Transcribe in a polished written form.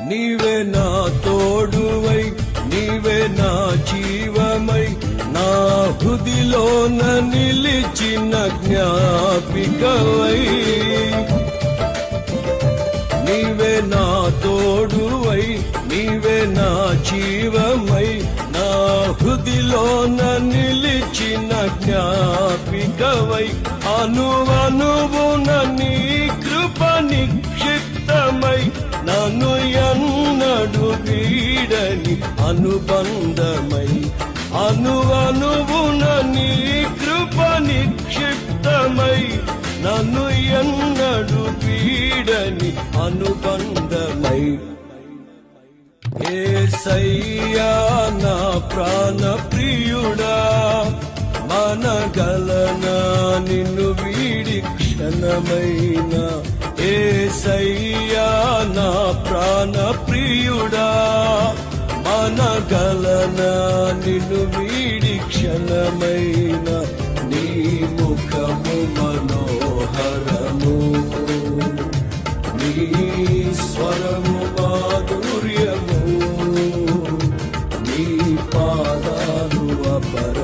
నీవే నా తోడువై నీవే నా జీవమై నా హృదిలోన నిలిచిన జ్ఞాపికవై నీవే నా తోడువై నీవే నా జీవమై నా హృదిలోన నిలిచిన జ్ఞాపికవై అనువనువున నీ కృప నిక్షిప్తమై నన్ను ఎన్నడు వీడని అనుబంధమై అనువనువున నీ కృప నిక్షిప్తమై నన్ను ఎన్నడు వీడని అనుబంధమై యేసయ్యా నా ప్రాణ ప్రియుడా మనగలనా నిన్ను వీడి క్షణమైన యేసయ్యా నా ప్రాణ ప్రియుడా మనగలనా నిన్ను వీడి క్షణమైన నీ ముఖము మనోహరము నీ స్వరము మాధుర్యము నీ పాదాలు అపర